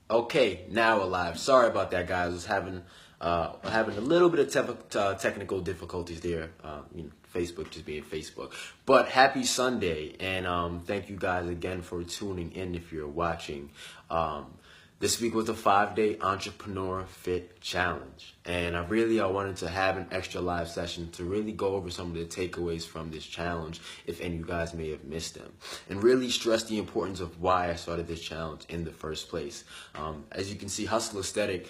Okay, now alive. Sorry about that, guys. I was having a little bit of technical difficulties there. Facebook just being Facebook. But happy Sunday, and thank you guys again for tuning in. If you're watching, this week was a 5-day Entrepreneur Fit Challenge, and I wanted to have an extra live session to really go over some of the takeaways from this challenge, if any of you guys may have missed them, and really stress the importance of why I started this challenge in the first place. As you can see, Hustle Aesthetic,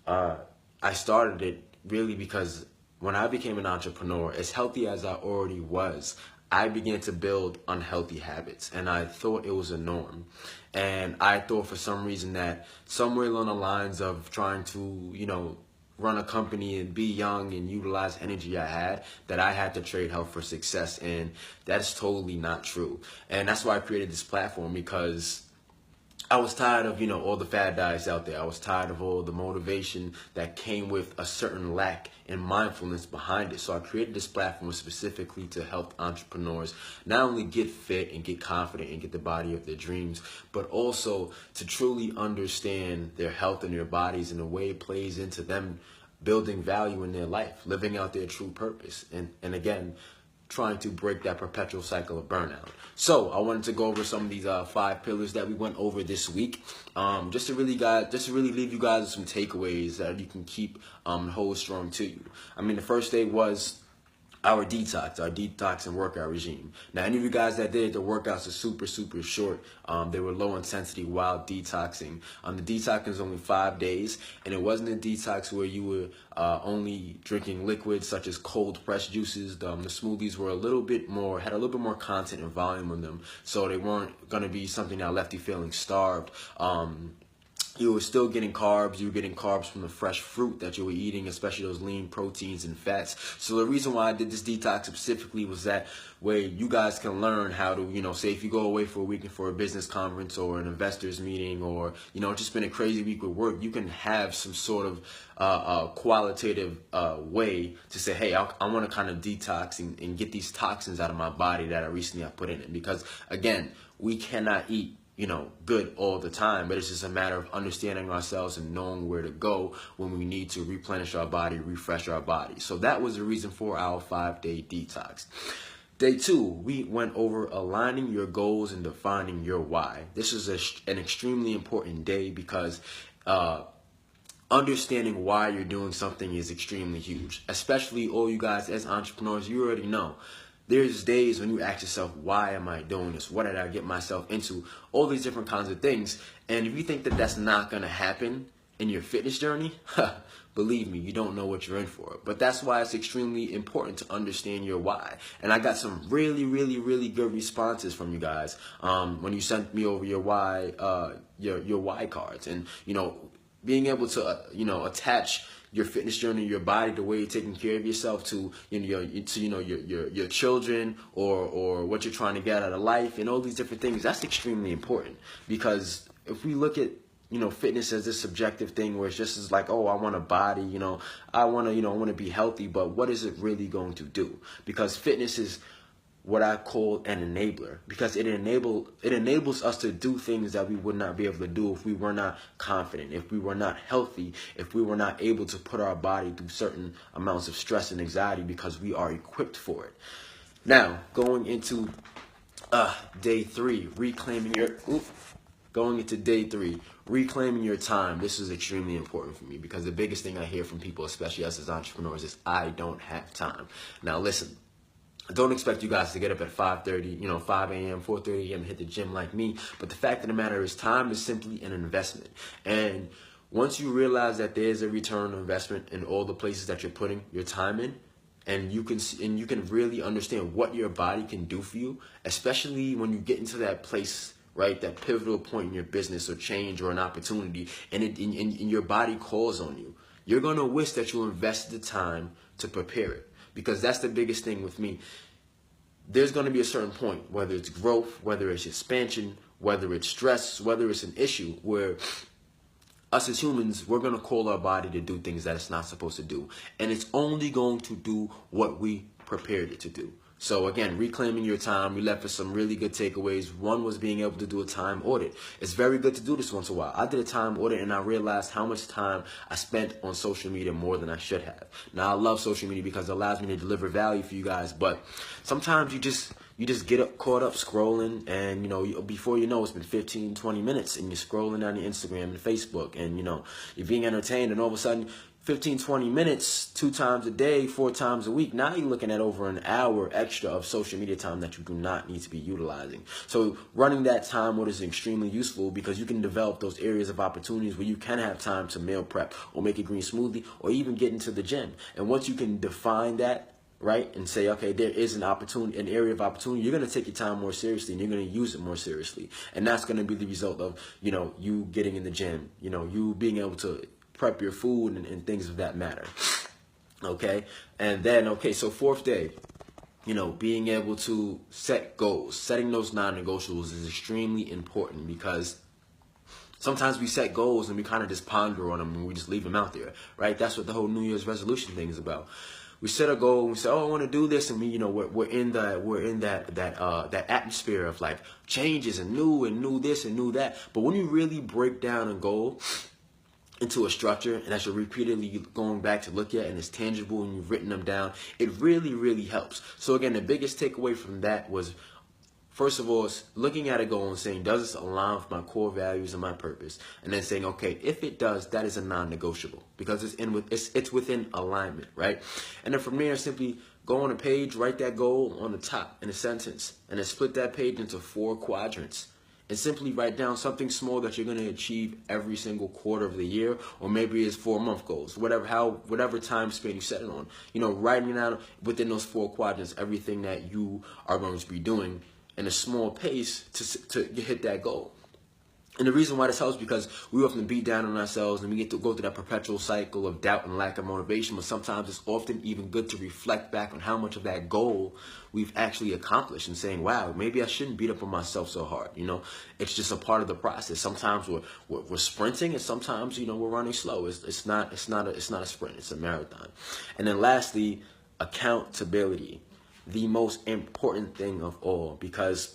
I started it really because when I became an entrepreneur, as healthy as I already was, I began to build unhealthy habits, and I thought it was a norm. And I thought for some reason that somewhere along the lines of trying to, run a company and be young and utilize energy I had to trade health for success. And that's totally not true. And that's why I created this platform, because I was tired of, all the fad diets out there. I was tired of all the motivation that came with a certain lack in mindfulness behind it. So I created this platform specifically to help entrepreneurs not only get fit and get confident and get the body of their dreams, but also to truly understand their health and their bodies and the way it plays into them building value in their life, living out their true purpose. And again, trying to break that perpetual cycle of burnout. So I wanted to go over some of these 5 pillars that we went over this week, just to really leave you guys with some takeaways that you can keep hold strong to you. I mean, the first day was our detox and workout regime. Now, any of you guys that did, the workouts are super, super short. They were low intensity while detoxing. The detox is only 5 days, and it wasn't a detox where you were only drinking liquids such as cold pressed juices. The smoothies were had a little bit more content and volume in them, so they weren't going to be something that left you feeling starved. You were still getting carbs. You were getting carbs from the fresh fruit that you were eating, especially those lean proteins and fats. So the reason why I did this detox specifically was that way you guys can learn how to, say if you go away for a weekend for a business conference or an investors meeting, or, just been a crazy week with work, you can have some sort of qualitative way to say, hey, I want to kind of detox and get these toxins out of my body that I recently put in it. Because again, we cannot eat good all the time, but it's just a matter of understanding ourselves and knowing where to go when we need to replenish our body, refresh our body. So that was the reason for our 5-day detox. Day 2, we went over aligning your goals and defining your why. This is an extremely important day because understanding why you're doing something is extremely huge, especially all you guys as entrepreneurs. You already know. There's days when you ask yourself, why am I doing this? What did I get myself into? All these different kinds of things. And if you think that that's not going to happen in your fitness journey, believe me, you don't know what you're in for. But that's why it's extremely important to understand your why. And I got some really, really, really good responses from you guys when you sent me over your why, your why cards. And, being able to, attach your fitness journey, your body, the way you're taking care of yourself to your children or what you're trying to get out of life and all these different things. That's extremely important, because if we look at fitness as this subjective thing where it's just as like, oh, I want a body, I want to be healthy, but what is it really going to do? Because fitness is what I call an enabler, because it enables us to do things that we would not be able to do if we were not confident, if we were not healthy, if we were not able to put our body through certain amounts of stress and anxiety, because we are equipped for it. Now, going into day 3, reclaiming your time. This is extremely important for me, because the biggest thing I hear from people, especially us as entrepreneurs, is I don't have time. Now listen, I don't expect you guys to get up at 5:30, 5 a.m., 4:30 a.m. and hit the gym like me. But the fact of the matter is, time is simply an investment. And once you realize that there's a return on investment in all the places that you're putting your time in, and you can really understand what your body can do for you, especially when you get into that place, right, that pivotal point in your business or change or an opportunity, and your body calls on you, you're going to wish that you invested the time to prepare it. Because that's the biggest thing with me. There's going to be a certain point, whether it's growth, whether it's expansion, whether it's stress, whether it's an issue, where us as humans, we're going to call our body to do things that it's not supposed to do. And it's only going to do what we prepared it to do. So again, reclaiming your time, we left with some really good takeaways. One was being able to do a time audit. It's very good to do this once in a while. I did a time audit and I realized how much time I spent on social media more than I should have. Now I love social media because it allows me to deliver value for you guys, but sometimes you just get caught up scrolling, and before you know, it's been 15, 20 minutes and you're scrolling down your Instagram and Facebook, and you're being entertained, and all of a sudden 15, 20 minutes, 2 times a day, 4 times a week. Now you're looking at over an hour extra of social media time that you do not need to be utilizing. So running that time audit is extremely useful because you can develop those areas of opportunities where you can have time to meal prep or make a green smoothie or even get into the gym. And once you can define that, right, and say, okay, there is an opportunity, an area of opportunity, you're going to take your time more seriously and you're going to use it more seriously. And that's going to be the result of, you getting in the gym, you being able to prep your food and things of that matter. Okay. And then, so 4th day, being able to set goals. Setting those non-negotiables is extremely important because sometimes we set goals and we kind of just ponder on them and we just leave them out there, right? That's what the whole New Year's resolution thing is about. We set a goal and we say, oh, I want to do this, and we're in that atmosphere of like changes and new this and new that. But when you really break down a goal into a structure, and as you're repeatedly going back to look at, and it's tangible, and you've written them down, it really, really helps. So again, the biggest takeaway from that was, first of all, looking at a goal and saying, does this align with my core values and my purpose? And then saying, okay, if it does, that is a non-negotiable because it's within alignment, right? And then from there, simply go on a page, write that goal on the top in a sentence, and then split that page into 4 quadrants. And simply write down something small that you're going to achieve every single quarter of the year, or maybe it's 4-month goals, whatever time span you set it on. Writing out within those 4 quadrants everything that you are going to be doing in a small pace to hit that goal. And the reason why this helps is because we often beat down on ourselves and we get to go through that perpetual cycle of doubt and lack of motivation, but sometimes it's often even good to reflect back on how much of that goal we've actually accomplished and saying, wow, maybe I shouldn't beat up on myself so hard. It's just a part of the process. Sometimes we're sprinting, and sometimes, we're running slow. It's not a sprint, it's a marathon. And then lastly, accountability, the most important thing of all, because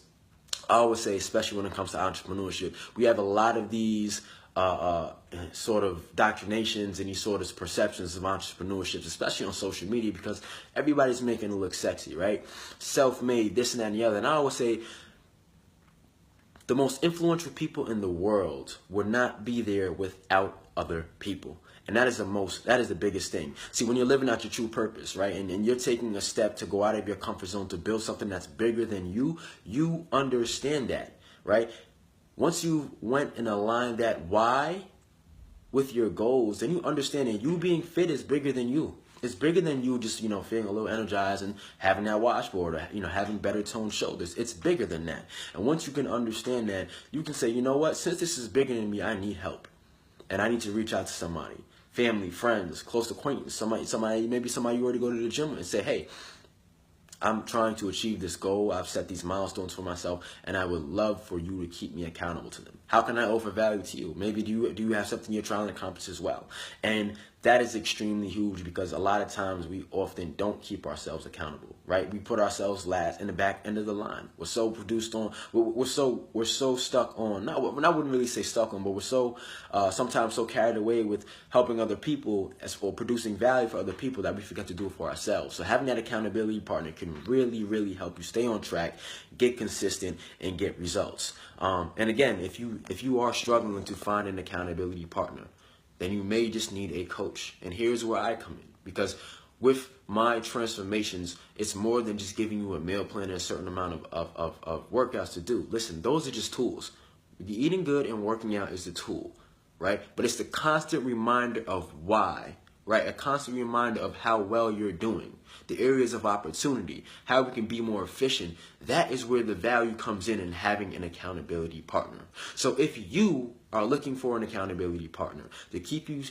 I always say, especially when it comes to entrepreneurship, we have a lot of these sort of doctrinations and these sort of perceptions of entrepreneurship, especially on social media, because everybody's making it look sexy, right? Self-made, this and that and the other. And I always say, the most influential people in the world would not be there without other people. And that is the biggest thing. See, when you're living out your true purpose, right, and you're taking a step to go out of your comfort zone to build something that's bigger than you, you understand that, right? Once you went and aligned that why with your goals, then you understand that you being fit is bigger than you. It's bigger than you just, feeling a little energized and having that washboard or, having better toned shoulders. It's bigger than that. And once you can understand that, you can say, you know what, since this is bigger than me, I need help. And I need to reach out to somebody. Family, friends, close acquaintance, maybe somebody you already go to the gym with, and say, hey, I'm trying to achieve this goal. I've set these milestones for myself, and I would love for you to keep me accountable to them. How can I offer value to you? Maybe do you have something you're trying to accomplish as well? And that is extremely huge because a lot of times we often don't keep ourselves accountable, right? We put ourselves last in the back end of the line. We're so we're so stuck on, I wouldn't really say stuck on, but we're so sometimes so carried away with helping other people or producing value for other people that we forget to do it for ourselves. So having that accountability partner can really, really help you stay on track, get consistent, and get results. And again, if you are struggling to find an accountability partner, then you may just need a coach. And here's where I come in, because with my transformations, it's more than just giving you a meal plan and a certain amount of workouts to do. Listen, those are just tools. Eating good and working out is the tool, right? But it's the constant reminder of why, right? A constant reminder of how well you're doing, the areas of opportunity, how we can be more efficient. That is where the value comes in having an accountability partner. So if you are looking for an accountability partner to keep you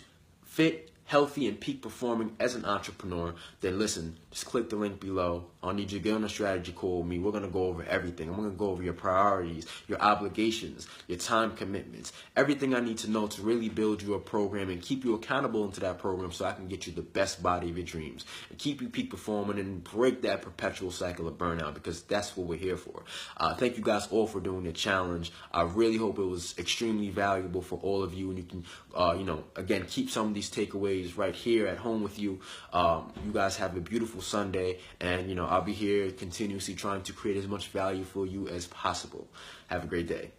fit, healthy, and peak performing as an entrepreneur, then listen, just click the link below. I need you to get on a strategy call with me. We're going to go over everything. I'm going to go over your priorities, your obligations, your time commitments, everything I need to know to really build you a program and keep you accountable into that program so I can get you the best body of your dreams and keep you peak performing and break that perpetual cycle of burnout, because that's what we're here for. Thank you guys all for doing the challenge. I really hope it was extremely valuable for all of you, and you can, again, keep some of these takeaways right here at home with you. You guys have a beautiful Sunday, and I'll be here continuously trying to create as much value for you as possible. Have a great day.